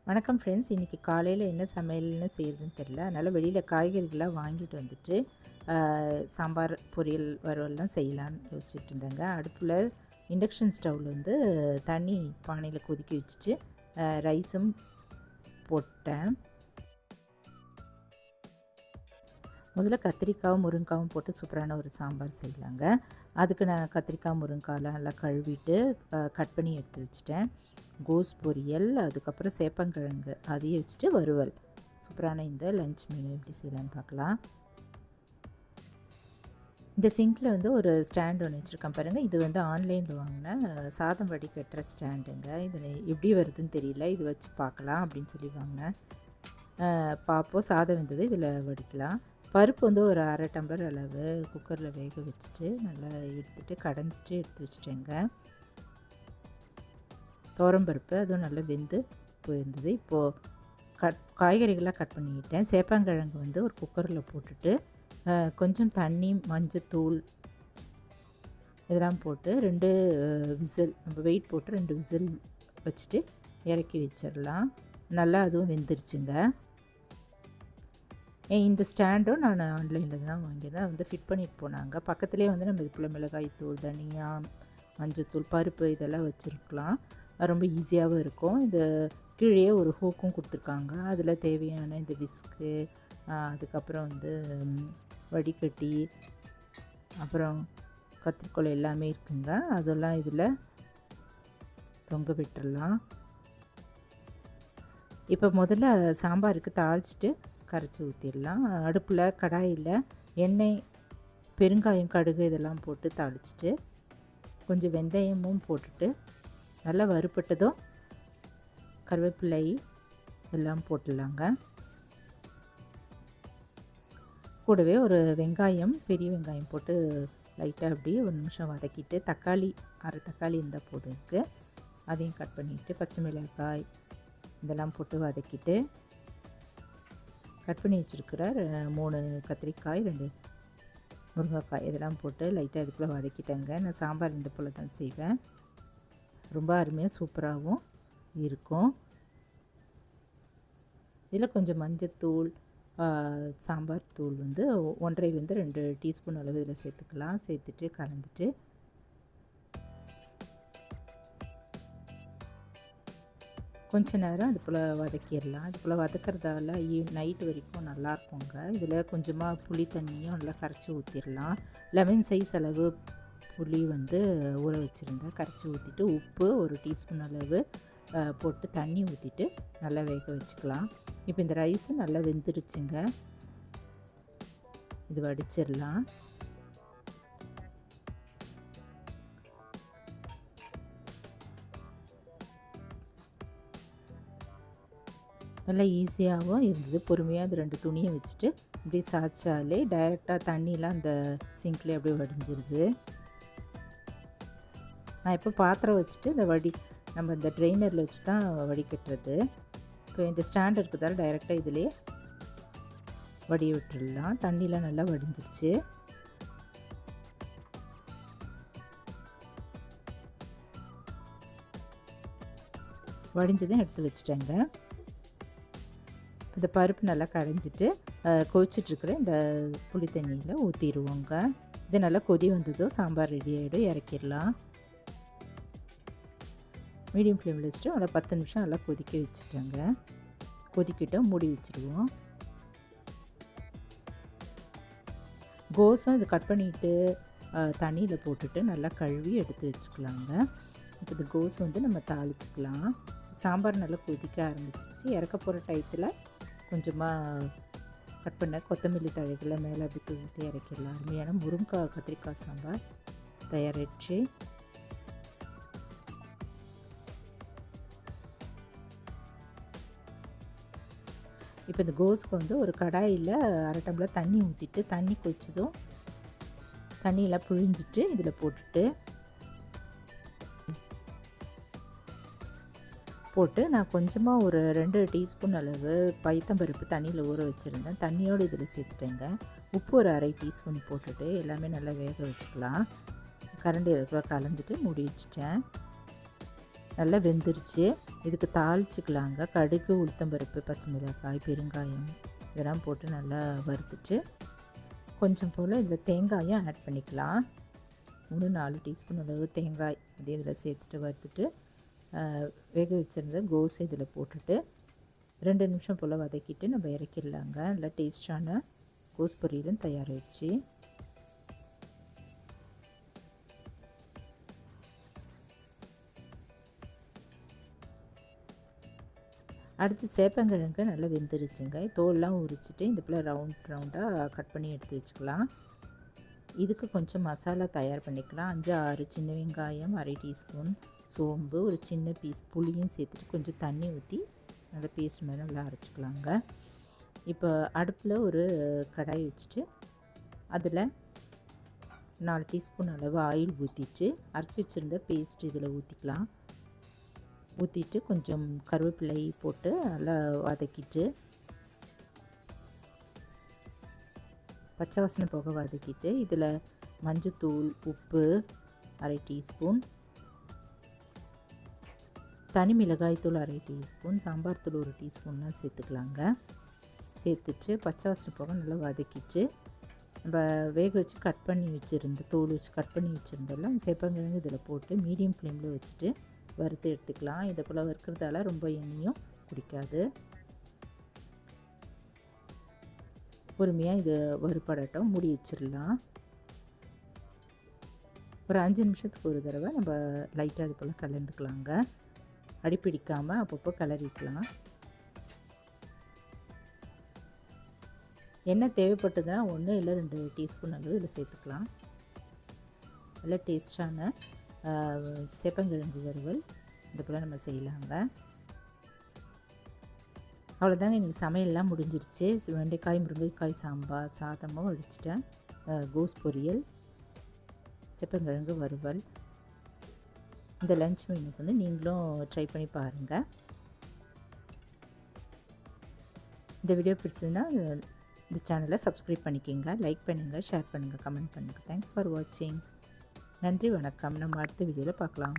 வணக்கம் ஃப்ரெண்ட்ஸ். இன்றைக்கி காலையில் என்ன சமையல்னு செய்கிறதுன்னு தெரில. அதனால் வெளியில் காய்கறிகளாக வாங்கிட்டு வந்துட்டு சாம்பார், பொரியல், வறுவல்லாம் செய்யலான்னு யோசிச்சுட்டு இருந்தேங்க. அடுப்பில் இண்டக்ஷன் ஸ்டவ்வில் வந்து தண்ணி பானையில் கொதிக்க வச்சுட்டு ரைஸும் போட்டேன். முதல்ல கத்திரிக்காவும் முருங்காவும் போட்டு சூப்பரான ஒரு சாம்பார் செய்யலாங்க. அதுக்கு நான் கத்திரிக்காய் முருங்காயெலாம் நல்லா கழுவிட்டு கட் பண்ணி எடுத்து வச்சுட்டேன். கோஸ் பொரியல், அதுக்கப்புறம் சேப்பங்கிழங்கு அதையும் வச்சுட்டு வறுவல். சூப்பரான இந்த லஞ்ச் மெனு எப்படி செய்யலான்னு பார்க்கலாம். இந்த சிங்கில் வந்து ஒரு ஸ்டாண்ட் ஒன்று வச்சுருக்கேன் பாருங்கள். இது வந்து ஆன்லைனில் வாங்கின சாதம் வடிகட்டுற ஸ்டாண்டுங்க. இது எப்படி வருதுன்னு தெரியல, இது வச்சு பார்க்கலாம் அப்படின்னு சொல்லி வாங்கினேன். பார்ப்போம். சாதம் வெந்தது இதில் வடிக்கலாம். பருப்பு வந்து ஒரு அரை டம்ளர் அளவு குக்கரில் வேக வச்சுட்டு நல்லா எடுத்துகிட்டு கடைஞ்சிட்டு எடுத்து வச்சுட்டேங்க. துவரம்பருப்பு அதுவும் நல்லா வெந்து போயிருந்தது. இப்போது காய்கறிகளாக கட் பண்ணிக்கிட்டேன். சேப்பங்கிழங்கு வந்து ஒரு குக்கரில் போட்டுட்டு கொஞ்சம் தண்ணி, மஞ்சத்தூள் இதெல்லாம் போட்டு 2 விசில், நம்ம வெயிட் போட்டு 2 விசில் வச்சுட்டு இறக்கி வச்சிடலாம். நல்லா அதுவும் வெந்துருச்சுங்க. இந்த ஸ்டாண்டும் நான் ஆன்லைனில் தான் வாங்கியிருந்தேன். வந்து ஃபிட் பண்ணிட்டு போனாங்க. பக்கத்துலேயே வந்து நம்ம இதுக்குள்ள மிளகாய் தூள், தனியா, மஞ்சத்தூள், பருப்பு இதெல்லாம் வச்சுருக்கலாம். ரொம்ப ஈஸியாகவும் இருக்கும். இது கீழே ஒரு ஹூக்கும் கொடுத்துருக்காங்க. அதில் தேவையான இந்த விஸ்கு, அதுக்கப்புறம் வந்து வடிகட்டி, அப்புறம் கத்திரிக்கோல் எல்லாமே இருக்குங்க. அதெல்லாம் இதில் தொங்க விட்டுடலாம். இப்போ முதல்ல சாம்பாருக்கு தாளிச்சிட்டு கரைச்சி ஊற்றிடலாம். அடுப்பில் கடாயில் எண்ணெய், பெருங்காயம், கடுகு இதெல்லாம் போட்டு தாளிச்சிட்டு கொஞ்சம் வெந்தயமும் போட்டுட்டு நல்லா வறுப்பட்டதும் கருவேப்பிலை எல்லாம் போட்டுடலாங்க. கூடவே ஒரு வெங்காயம், பெரிய வெங்காயம் போட்டு லைட்டாக அப்படி ஒரு நிமிஷம் வதக்கிட்டு, தக்காளி, அரை தக்காளி இருந்தால் போதும் இருக்குது, அதையும் கட் பண்ணிவிட்டு, பச்சை மிளகாய் இதெல்லாம் போட்டு வதக்கிட்டு, கட் பண்ணி வச்சுருக்கிற 3 கத்திரிக்காய், 2 முருங்கைக்காய் இதெல்லாம் போட்டு லைட்டாக இதுக்குள்ளே வதக்கிட்டேங்க. நான் சாம்பார் இந்த போல் தான் செய்வேன். ரொம்ப அருமையாக சூப்பராகவும் இருக்கும். இதில் கொஞ்சம் மஞ்சத்தூள், சாம்பார் தூள் வந்து 1.5 to 2 டீஸ்பூன் அளவு இதில் சேர்த்துக்கலாம். சேர்த்துட்டு கலந்துட்டு கொஞ்ச நேரம் அது போல் வதக்கிடலாம். அது போல் வதக்கிறதால நைட்டு வரைக்கும் நல்லாயிருக்குங்க. இதில் கொஞ்சமாக புளி தண்ணியும் நல்லா கரைச்சி ஊற்றிடலாம். லெமன் சைஸ் அளவு புளி வந்து ஊற வச்சுருந்தேன். கரைச்சி ஊற்றிட்டு உப்பு 1 டீஸ்பூன் அளவு போட்டு தண்ணி ஊற்றிட்டு நல்லா வேக வச்சுக்கலாம். இப்போ இந்த ரைஸு நல்லா வெந்துருச்சுங்க. இது வடிச்சிடலாம். நல்லா ஈஸியாகவும் இருந்தது. பொறுமையாக அந்த 2 துணியை வச்சுட்டு இப்படி சாய்ச்சாலே டைரெக்டாக தண்ணியெலாம் அந்த சிங்க்லேயே அப்படியே வடிஞ்சிருது. நான் இப்போ பாத்திரம் வச்சுட்டு நம்ம இந்த ட்ரெயினரில் வச்சு தான் வடிகட்டுறது. இப்போ இந்த ஸ்டாண்ட் இருக்கிறதால டைரெக்டாக இதிலே வடிய விட்டுடலாம். தண்ணியெலாம் நல்லா வடிஞ்சிருச்சு. வடிஞ்சதையும் எடுத்து வச்சுட்டேங்க. இந்த பருப்பு நல்லா கடைஞ்சிட்டு கொதிச்சிட்ருக்கிற இந்த புளி தண்ணியில் ஊற்றிடுவோங்க. இது நல்லா கொதி வந்ததும் சாம்பார் ரெடி ஆகிடும். இறக்கிடலாம். மீடியம் ஃப்ளேமில் வச்சுட்டு நல்லா 10 நிமிஷம் நல்லா கொதிக்க வச்சுட்டேங்க. கொதிக்கிட்டோம், மூடி வச்சுருவோம். கோஸும் இது கட் பண்ணிவிட்டு தண்ணியில் போட்டுட்டு நல்லா கழுவி எடுத்து வச்சுக்கலாங்க. இப்போ இந்த கோஸ் வந்து நம்ம தாளிச்சிக்கலாம். சாம்பார் நல்லா கொதிக்க ஆரம்பிச்சிருச்சு. இறக்க போகிற டயத்தில் கொஞ்சமாக கட் பண்ண கொத்தமல்லி தழைகளை மேலே அப்படி தூவிட்டு இறக்கிடலாம். அருமையான முருங்காய் கத்திரிக்காய் சாம்பார் தயாரிச்சு. இப்போ இந்த கோஸுக்கு வந்து ஒரு கடாயில் அரை டம்ளர் தண்ணி ஊற்றிட்டு, தண்ணி கொதிச்சதும் தண்ணியெல்லாம் புழிஞ்சிட்டு இதில் போட்டு நான் கொஞ்சமாக ஒரு 2 டீஸ்பூன் அளவு பைத்தம்பருப்பு தண்ணியில் ஊற வச்சுருந்தேன். தண்ணியோடு இதில் சேர்த்துட்டேங்க. உப்பு ஒரு அரை டீஸ்பூன் போட்டுட்டு எல்லாமே நல்லா வேக வச்சுக்கலாம். கரண்டி இதுக்குள்ள கலந்துட்டு மூடி வச்சுட்டேன். நல்லா வெந்துருச்சு. இதுக்கு தாளிச்சுக்கலாங்க. கடுகு, உளுத்தம்பருப்பு, பச்சை மிளகாய், பெருங்காயம் இதெல்லாம் போட்டு நல்லா வறுத்துட்டு கொஞ்சம் போல் இதில் தேங்காயும் ஆட் பண்ணிக்கலாம். 3-4 டீஸ்பூன் அளவு தேங்காய் அதே இதில் சேர்த்துட்டு வறுத்துட்டு வேக வச்சுருந்த கோஸ் இதில் போட்டுட்டு 2 நிமிஷம் போல் வதக்கிட்டு நம்ம இறக்கிடலாங்க. நல்லா டேஸ்டான கோஸ் பொரியலும் தயாராகிடுச்சு. அடுத்து சேப்பங்கிழங்கு நல்லா வெந்துருச்சுங்க. தோல்லாம் உரிச்சிட்டு இந்த போல் ரவுண்டாக கட் பண்ணி எடுத்து வச்சுக்கலாம். இதுக்கு கொஞ்சம் மசாலா தயார் பண்ணிக்கலாம். 5-6 சின்ன வெங்காயம், அரை டீஸ்பூன் சோம்பு, ஒரு சின்ன பீஸ் புளியும் சேர்த்துட்டு கொஞ்சம் தண்ணி ஊற்றி நல்லா பேஸ்ட் மாதிரி நல்லா அரைச்சிக்கலாங்க. இப்போ அடுப்பில் ஒரு கடாய் வச்சுட்டு அதில் 4 டீஸ்பூன் அளவு ஆயில் ஊற்றிட்டு அரைச்சி வச்சுருந்த பேஸ்ட் இதில் ஊற்றிக்கலாம். ஊற்றிட்டு கொஞ்சம் கருவேப்பிலை போட்டு நல்லா வதக்கிட்டு பச்சை வாசனை போக வதக்கிட்டு இதில் மஞ்சத்தூள், உப்பு அரை டீஸ்பூன், தனி மிளகாய்த்தூள் அரை டீஸ்பூன், சாம்பார் தூள் 1 டீஸ்பூன்லாம் சேர்த்துக்கலாங்க. சேர்த்துட்டு பச்சை வாசனை போக நல்லா வதக்கிட்டு நம்ம வேக வச்சு கட் பண்ணி வச்சுருந்த தோல் வச்சு கட் பண்ணி வச்சுருந்தெல்லாம் சேப்பங்கிழங்கு இதில் போட்டு மீடியம் ஃப்ளேமில் வச்சுட்டு வறுத்து எடுத்துக்கலாம். இதை போல் வறுக்கிறதால ரொம்ப எண்ணெயும் குடிக்காது. பொறுமையாக இது வறுபடட்டும், மூடி வச்சிடலாம். ஒரு 5 நிமிஷத்துக்கு ஒரு தடவை நம்ம லைட்டாக இது போல் கலந்துக்கலாங்க. அடிப்பிடிக்காமல் அப்பப்போ கிளறிக்கலாம். எண்ணெய் தேவைப்பட்டதுன்னா 1 இல்லை 2 டீஸ்பூன் அளவு இதில் சேர்த்துக்கலாம். நல்லா டேஸ்டான சேப்பங்கிழங்கு வறுவல் இது போல் நம்ம செய்யலாங்க. அவ்வளோதாங்க, இன்றைக்கி சமையல்லாம் முடிஞ்சிருச்சு. வெண்டைக்காய், முருங்கைக்காய் சாம்பார், சாதமும் வடிச்சிட்டேன், கோஸ் பொரியல், சேப்பங்கிழங்கு வறுவல். இந்த லஞ்ச் மெனுக்கு வந்து நீங்களும் ட்ரை பண்ணி பாருங்கள். இந்த வீடியோ பிடிச்சதுன்னா இந்த சேனலை சப்ஸ்கிரைப் பண்ணிக்கோங்க, லைக் பண்ணுங்கள், ஷேர் பண்ணுங்கள், கமெண்ட் பண்ணுங்கள். தேங்க்ஸ் ஃபார் வாட்சிங். நன்றி, வணக்கம். நம்ம அடுத்த வீடியோவில் பார்க்கலாம்.